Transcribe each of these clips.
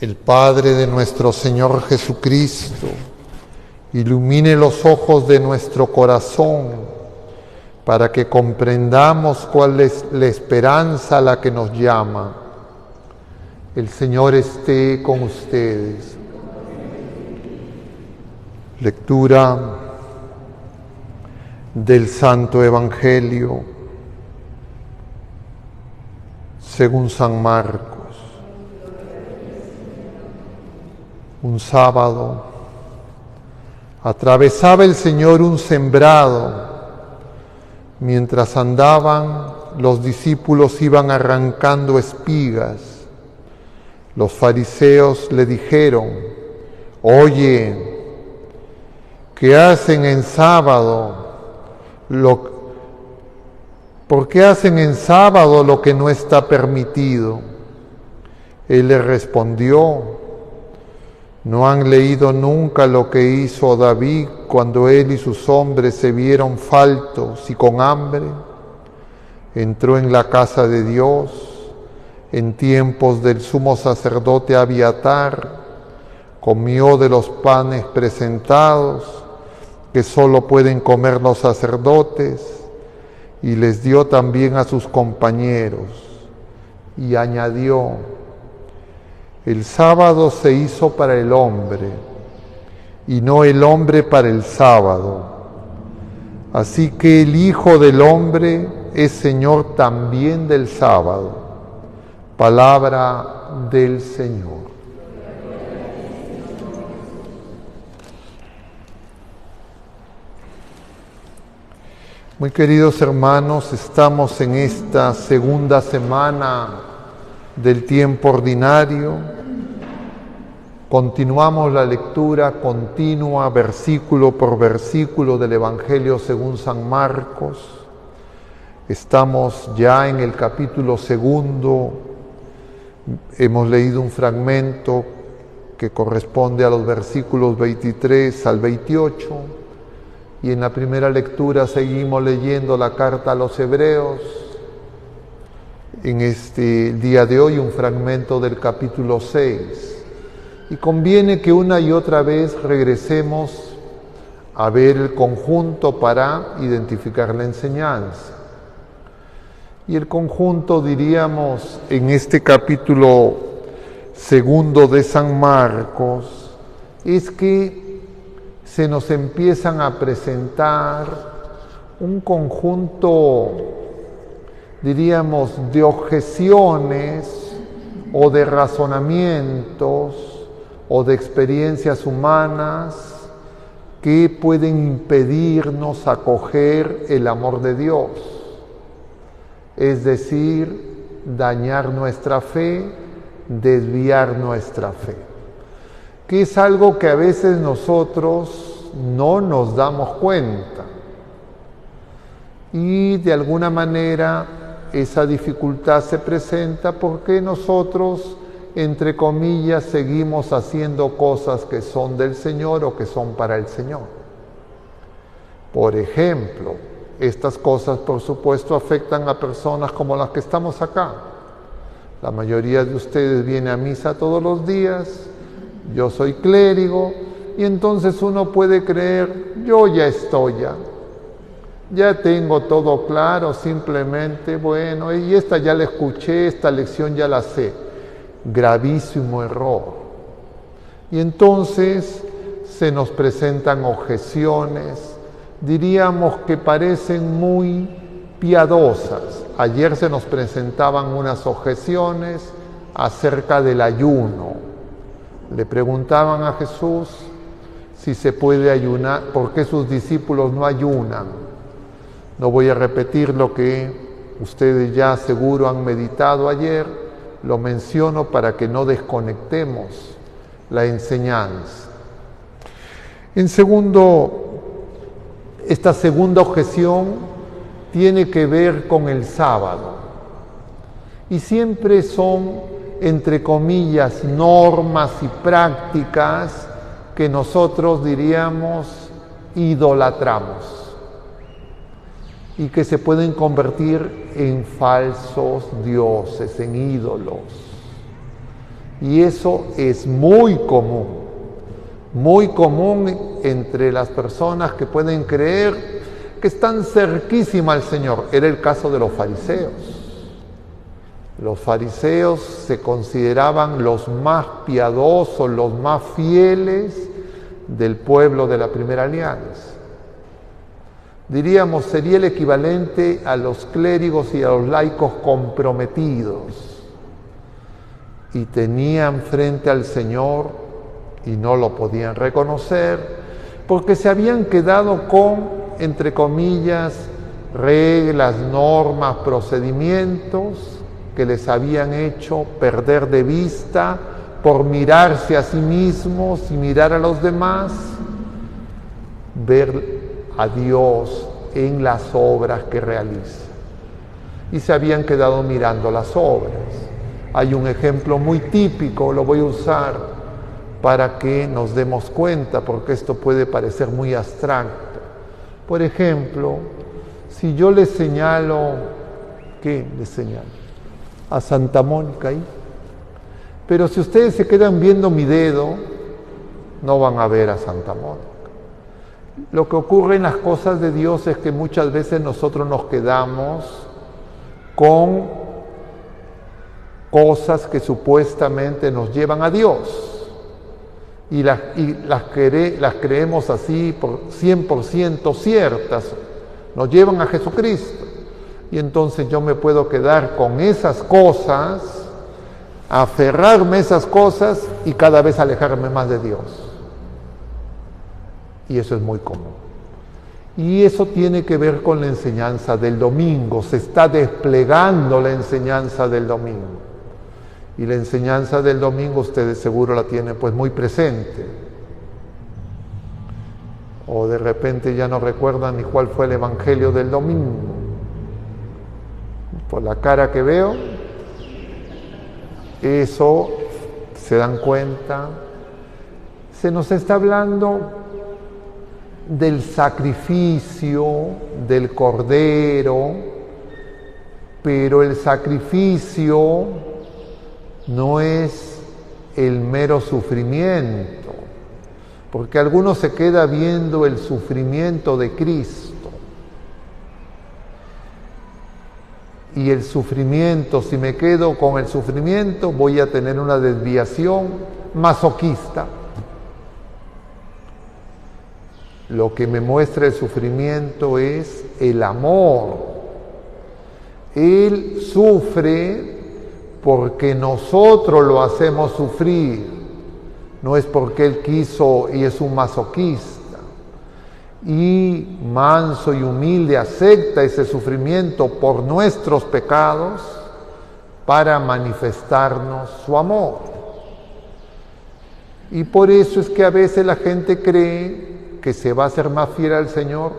El Padre de nuestro Señor Jesucristo ilumine los ojos de nuestro corazón para que comprendamos cuál es la esperanza a la que nos llama. El Señor esté con ustedes. Lectura del Santo Evangelio según San Marcos. Un sábado atravesaba el Señor un sembrado. Mientras andaban, los discípulos iban arrancando espigas. Los fariseos le dijeron: «Oye, ¿qué hacen en sábado? ¿Por qué hacen en sábado lo que no está permitido?» Él les respondió: ¿No han leído nunca lo que hizo David cuando él y sus hombres se vieron faltos y con hambre? Entró en la casa de Dios en tiempos del sumo sacerdote Abiatar, comió de los panes presentados que solo pueden comer los sacerdotes y les dio también a sus compañeros. Y añadió: el sábado se hizo para el hombre, y no el hombre para el sábado. Así que el Hijo del Hombre es Señor también del sábado. Palabra del Señor. Muy queridos hermanos, estamos en esta segunda semana del tiempo ordinario. Continuamos la lectura continua, versículo por versículo, del Evangelio según San Marcos. Estamos ya en el capítulo segundo. Hemos leído un fragmento que corresponde a los versículos 23 al 28. Y en la primera lectura seguimos leyendo la carta a los Hebreos. En este día de hoy un fragmento del capítulo 6. Y conviene que una y otra vez regresemos a ver el conjunto para identificar la enseñanza. Y el conjunto, diríamos, en este capítulo segundo de San Marcos, es que se nos empiezan a presentar un conjunto, diríamos, de objeciones o de razonamientos o de experiencias humanas que pueden impedirnos acoger el amor de Dios, es decir, dañar nuestra fe, desviar nuestra fe, que es algo que a veces nosotros no nos damos cuenta. Y de alguna manera esa dificultad se presenta porque nosotros, entre comillas, seguimos haciendo cosas que son del Señor o que son para el Señor. Por ejemplo, estas cosas, por supuesto, afectan a personas como las que estamos acá. La mayoría de ustedes viene a misa todos los días. Yo soy clérigo y entonces uno puede creer: yo ya estoy, ya tengo todo claro, simplemente, bueno, y esta ya la escuché, esta lección ya la sé. Gravísimo error. Y entonces se nos presentan objeciones, diríamos que parecen muy piadosas. Ayer se nos presentaban unas objeciones acerca del ayuno. Le preguntaban a Jesús si se puede ayunar, por qué sus discípulos no ayunan. No voy a repetir lo que ustedes ya seguro han meditado ayer. Lo menciono para que no desconectemos la enseñanza. En segundo, esta segunda objeción tiene que ver con el sábado. Y siempre son, entre comillas, normas y prácticas que nosotros, diríamos, idolatramos y que se pueden convertir en falsos dioses, en ídolos. Y eso es muy común entre las personas que pueden creer que están cerquísima al Señor. Era el caso de los fariseos. Los fariseos se consideraban los más piadosos, los más fieles del pueblo de la primera alianza. Diríamos, sería el equivalente a los clérigos y a los laicos comprometidos. Y tenían frente al Señor y no lo podían reconocer porque se habían quedado con, entre comillas, reglas, normas, procedimientos que les habían hecho perder de vista por mirarse a sí mismos y mirar a los demás, ver a Dios en las obras que realiza. Y se habían quedado mirando las obras. Hay un ejemplo muy típico, lo voy a usar para que nos demos cuenta, porque esto puede parecer muy abstracto. Por ejemplo, si yo les señalo, ¿qué les señalo? A Santa Mónica ahí. Pero si ustedes se quedan viendo mi dedo, no van a ver a Santa Mónica. Lo que ocurre en las cosas de Dios es que muchas veces nosotros nos quedamos con cosas que supuestamente nos llevan a Dios y las creemos así por 100% ciertas, nos llevan a Jesucristo. Y entonces yo me puedo quedar con esas cosas, aferrarme a esas cosas y cada vez alejarme más de Dios. Y eso es muy común. Y eso tiene que ver con la enseñanza del domingo. Se está desplegando la enseñanza del domingo. Y la enseñanza del domingo ustedes seguro la tienen pues muy presente. O de repente ya no recuerdan ni cuál fue el evangelio del domingo. Por la cara que veo, eso se dan cuenta. Se nos está hablando del sacrificio del Cordero, pero el sacrificio no es el mero sufrimiento, porque algunos se queda viendo el sufrimiento de Cristo. Y el sufrimiento, si me quedo con el sufrimiento, voy a tener una desviación masoquista. Lo que me muestra el sufrimiento es el amor. Él sufre porque nosotros lo hacemos sufrir. No es porque Él quiso y es un masoquista. Y manso y humilde acepta ese sufrimiento por nuestros pecados para manifestarnos su amor. Y por eso es que a veces la gente cree que se va a hacer más fiel al Señor.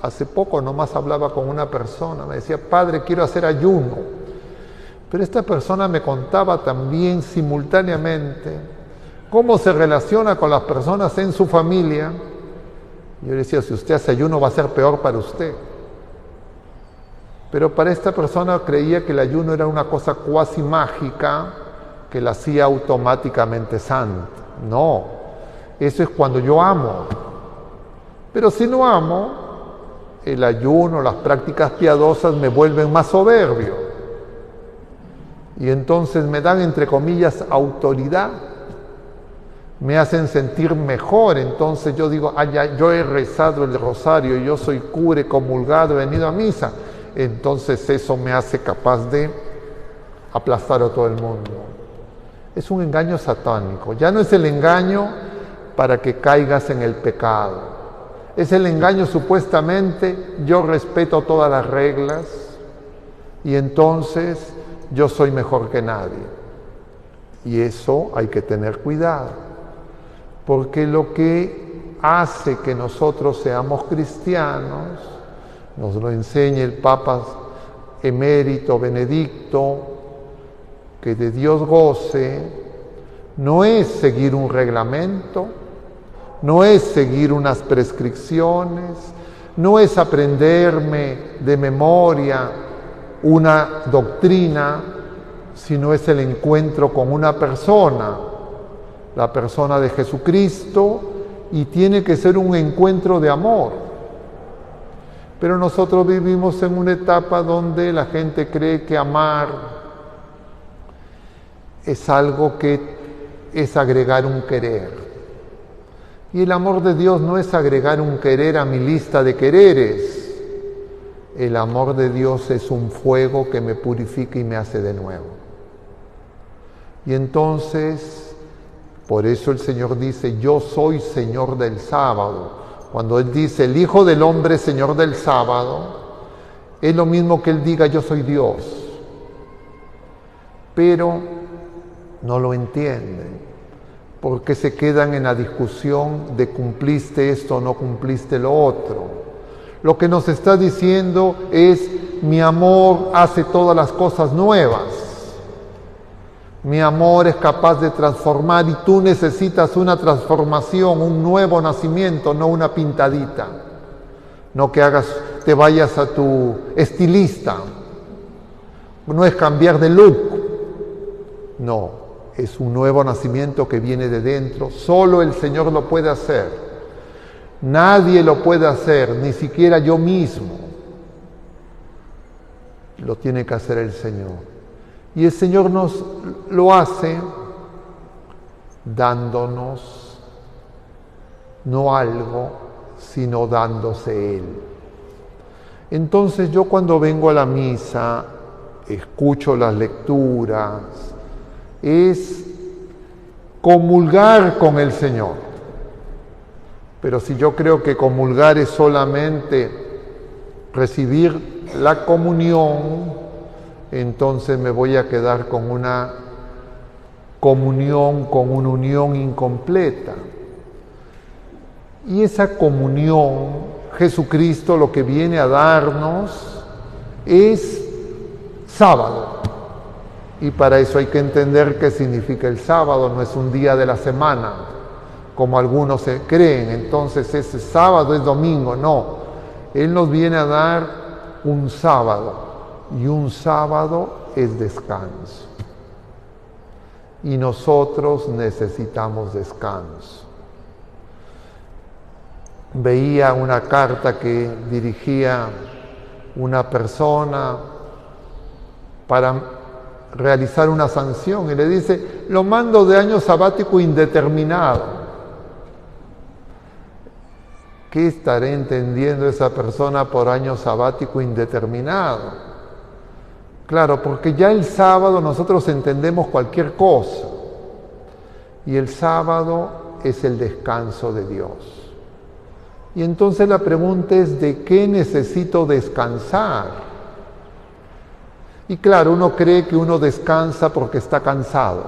Hace poco nomás hablaba con una persona, me decía, Padre, quiero hacer ayuno. Pero esta persona me contaba también simultáneamente cómo se relaciona con las personas en su familia. Yo le decía, si usted hace ayuno va a ser peor para usted. Pero para esta persona creía que el ayuno era una cosa cuasi mágica que la hacía automáticamente santa. No, eso es cuando yo amo. Pero si no amo, el ayuno, las prácticas piadosas me vuelven más soberbio. Y entonces me dan, entre comillas, autoridad. Me hacen sentir mejor. Entonces yo digo, ya, yo he rezado el rosario, yo soy cura, comulgado, he venido a misa. Entonces eso me hace capaz de aplastar a todo el mundo. Es un engaño satánico. Ya no es el engaño para que caigas en el pecado. Es el engaño supuestamente, yo respeto todas las reglas y entonces yo soy mejor que nadie. Y eso hay que tener cuidado, porque lo que hace que nosotros seamos cristianos, nos lo enseña el Papa emérito Benedicto, que de Dios goce, no es seguir un reglamento, no es seguir unas prescripciones, no es aprenderme de memoria una doctrina, sino es el encuentro con una persona, la persona de Jesucristo, y tiene que ser un encuentro de amor. Pero nosotros vivimos en una etapa donde la gente cree que amar es algo que es agregar un querer. Y el amor de Dios no es agregar un querer a mi lista de quereres. El amor de Dios es un fuego que me purifica y me hace de nuevo. Y entonces, por eso el Señor dice, yo soy Señor del sábado. Cuando Él dice, el Hijo del Hombre es Señor del sábado, es lo mismo que Él diga, yo soy Dios. Pero no lo entienden, porque se quedan en la discusión de cumpliste esto o no cumpliste lo otro. Lo que nos está diciendo es, mi amor hace todas las cosas nuevas. Mi amor es capaz de transformar y tú necesitas una transformación, un nuevo nacimiento, no una pintadita. No que te vayas a tu estilista. No es cambiar de look. No, es un nuevo nacimiento que viene de dentro. Solo el Señor lo puede hacer. Nadie lo puede hacer, ni siquiera yo mismo. Lo tiene que hacer el Señor. Y el Señor nos lo hace dándonos no algo, sino dándose Él. Entonces yo cuando vengo a la misa, escucho las lecturas, es comulgar con el Señor. Pero si yo creo que comulgar es solamente recibir la comunión, entonces me voy a quedar con una comunión, con una unión incompleta. Y esa comunión, Jesucristo lo que viene a darnos es sábado. Y para eso hay que entender qué significa el sábado, no es un día de la semana, como algunos se creen, entonces ese sábado es domingo, no. Él nos viene a dar un sábado. Y un sábado es descanso. Y nosotros necesitamos descanso. Veía una carta que dirigía una persona para realizar una sanción y le dice, lo mando de año sabático indeterminado. ¿Qué estará entendiendo esa persona por año sabático indeterminado? Claro, porque ya el sábado nosotros entendemos cualquier cosa. Y el sábado es el descanso de Dios. Y entonces la pregunta es, ¿de qué necesito descansar? Y claro, uno cree que uno descansa porque está cansado.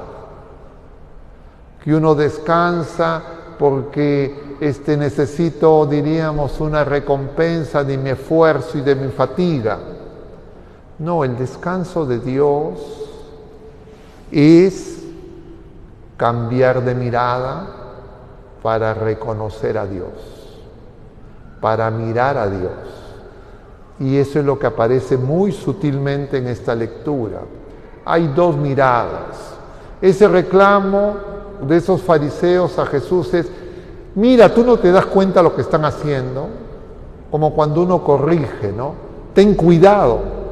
Que uno descansa porque necesito, diríamos, una recompensa de mi esfuerzo y de mi fatiga. No, el descanso de Dios es cambiar de mirada para reconocer a Dios, para mirar a Dios. Y eso es lo que aparece muy sutilmente en esta lectura. Hay dos miradas. Ese reclamo de esos fariseos a Jesús es, mira, tú no te das cuenta lo que están haciendo, como cuando uno corrige, ¿no? Ten cuidado.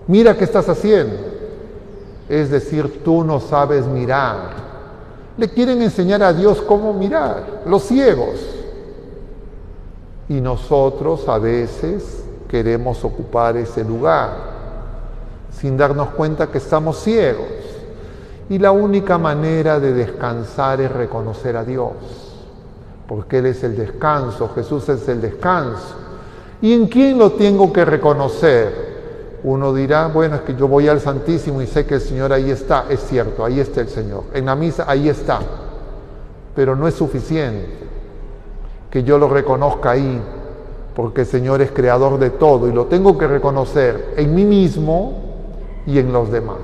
Mira qué estás haciendo. Es decir, tú no sabes mirar. Le quieren enseñar a Dios cómo mirar, los ciegos. Y nosotros a veces queremos ocupar ese lugar, sin darnos cuenta que estamos ciegos. Y la única manera de descansar es reconocer a Dios, porque Él es el descanso, Jesús es el descanso. ¿Y en quién lo tengo que reconocer? Uno dirá, bueno, es que yo voy al Santísimo y sé que el Señor ahí está. Es cierto, ahí está el Señor. En la misa, ahí está. Pero no es suficiente que yo lo reconozca ahí, porque el Señor es creador de todo y lo tengo que reconocer en mí mismo y en los demás.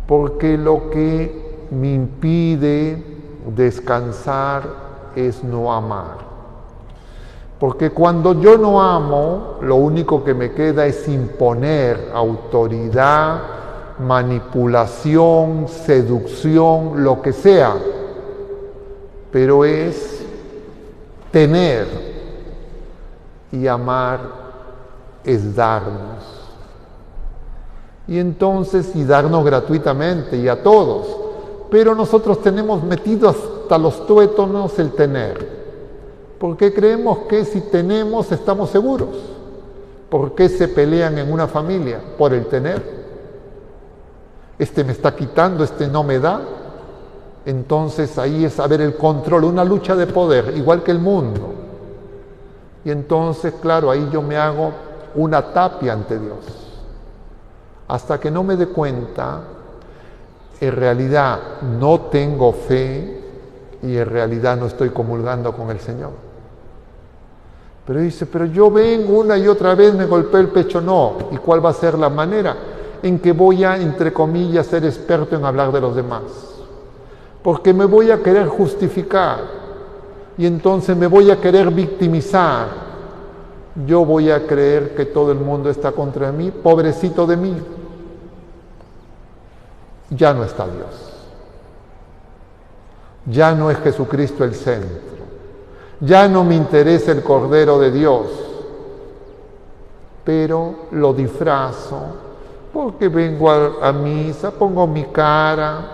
Porque lo que me impide descansar es no amar. Porque cuando yo no amo, lo único que me queda es imponer autoridad manipulación, seducción, lo que sea, pero es tener, y amar es darnos. Y entonces, y darnos gratuitamente y a todos, pero nosotros tenemos metido hasta los tuétanos el tener, porque creemos que si tenemos estamos seguros. ¿Por qué se pelean en una familia? Por el tener. Este me está quitando, este no me da. Entonces ahí es haber el control, una lucha de poder, igual que el mundo. Y entonces, claro, ahí yo me hago una tapia ante Dios. Hasta que no me dé cuenta, en realidad no tengo fe y en realidad no estoy comulgando con el Señor. Pero dice, pero yo vengo una y otra vez, me golpeo el pecho. No. ¿Y cuál va a ser la manera en que voy a, entre comillas, ser experto en hablar de los demás? Porque me voy a querer justificar y entonces me voy a querer victimizar. Yo voy a creer que todo el mundo está contra mí, pobrecito de mí. Ya no está Dios. Ya no es Jesucristo el centro. Ya no me interesa el Cordero de Dios, pero lo disfrazo porque vengo a misa, pongo mi cara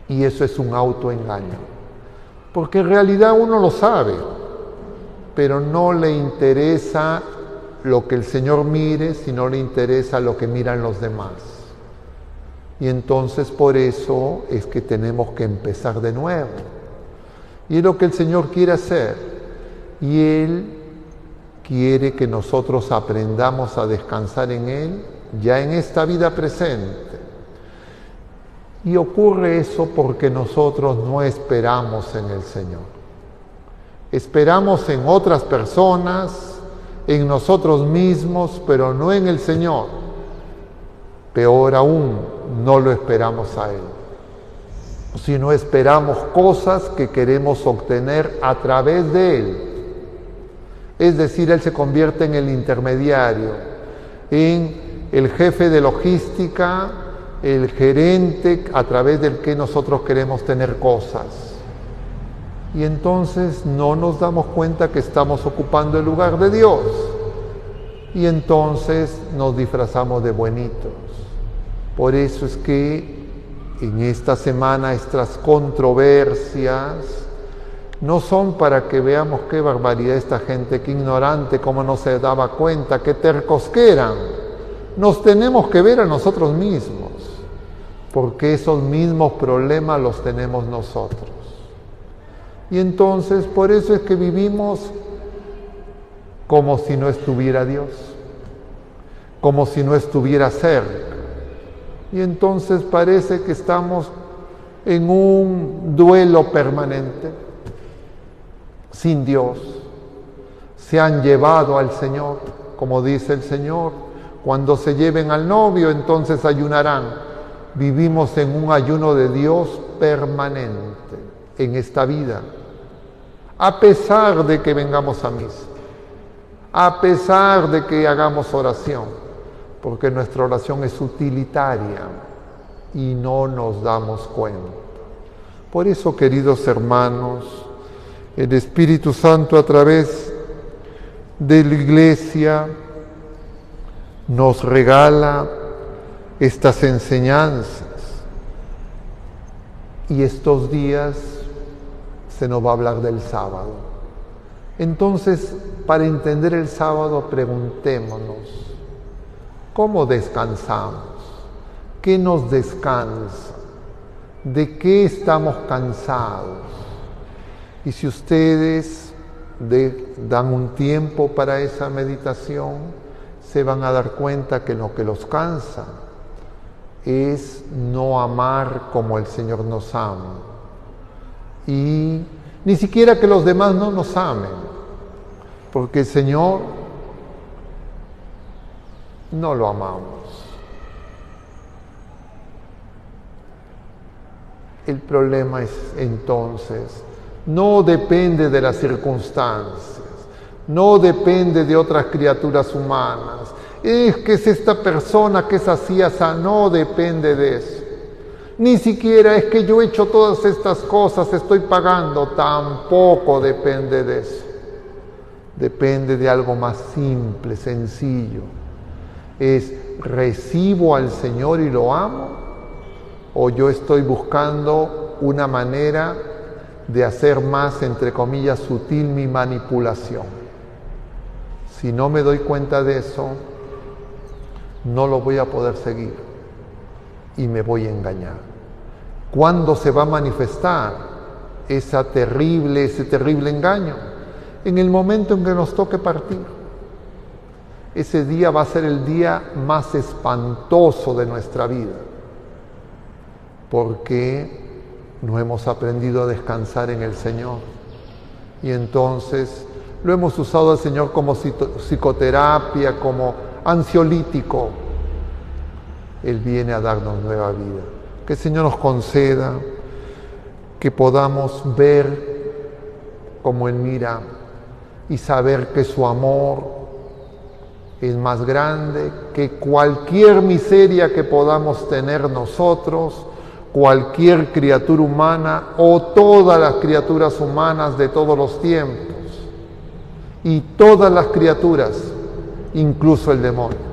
y eso es un autoengaño. Porque en realidad uno lo sabe, pero no le interesa lo que el Señor mire, sino le interesa lo que miran los demás. Y entonces por eso es que tenemos que empezar de nuevo. Y es lo que el Señor quiere hacer. Y Él quiere que nosotros aprendamos a descansar en Él ya en esta vida presente. Y ocurre eso porque nosotros no esperamos en el Señor. Esperamos en otras personas, en nosotros mismos, pero no en el Señor. Peor aún, no lo esperamos a Él. Sino esperamos cosas que queremos obtener a través de Él. Es decir, Él se convierte en el intermediario, en el jefe de logística, el gerente a través del que nosotros queremos tener cosas. Y entonces no nos damos cuenta que estamos ocupando el lugar de Dios. Y entonces nos disfrazamos de buenitos. Por eso es que en esta semana estas controversias no son para que veamos qué barbaridad esta gente, qué ignorante, cómo no se daba cuenta, qué tercos que eran. Nos tenemos que ver a nosotros mismos, porque esos mismos problemas los tenemos nosotros. Y entonces por eso es que vivimos como si no estuviera Dios, como si no estuviera cerca. Y entonces parece que estamos en un duelo permanente, sin Dios. Se han llevado al Señor, como dice el Señor, cuando se lleven al novio, entonces ayunarán. Vivimos en un ayuno de Dios permanente en esta vida, a pesar de que vengamos a misa, a pesar de que hagamos oración, porque nuestra oración es utilitaria y no nos damos cuenta. Por eso, queridos hermanos, el Espíritu Santo a través de la Iglesia nos regala estas enseñanzas y estos días se nos va a hablar del sábado. Entonces, para entender el sábado, preguntémonos, ¿cómo descansamos? ¿Qué nos descansa? ¿De qué estamos cansados? Y si ustedes dan un tiempo para esa meditación, se van a dar cuenta que lo que los cansa es no amar como el Señor nos ama. Y ni siquiera que los demás no nos amen, porque el Señor no lo amamos. El problema es entonces, no depende de las circunstancias, no depende de otras criaturas humanas. Es que es esta persona que es así, asa. No depende de eso. Ni siquiera es que yo he hecho todas estas cosas, estoy pagando. Tampoco depende de eso. Depende de algo más simple, sencillo. Es, ¿recibo al Señor y lo amo? ¿O yo estoy buscando una manera de hacer más, entre comillas, sutil mi manipulación? Si no me doy cuenta de eso, no lo voy a poder seguir y me voy a engañar. ¿Cuándo se va a manifestar ese terrible engaño? En el momento en que nos toque partir. Ese día va a ser el día más espantoso de nuestra vida, porque no hemos aprendido a descansar en el Señor. Y entonces lo hemos usado al Señor como psicoterapia, como ansiolítico. Él viene a darnos nueva vida. Que el Señor nos conceda que podamos ver como Él mira y saber que su amor es más grande que cualquier miseria que podamos tener nosotros, cualquier criatura humana o todas las criaturas humanas de todos los tiempos. Y todas las criaturas, incluso el demonio.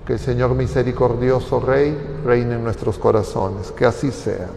Que el Señor misericordioso Rey reine en nuestros corazones. Que así sea.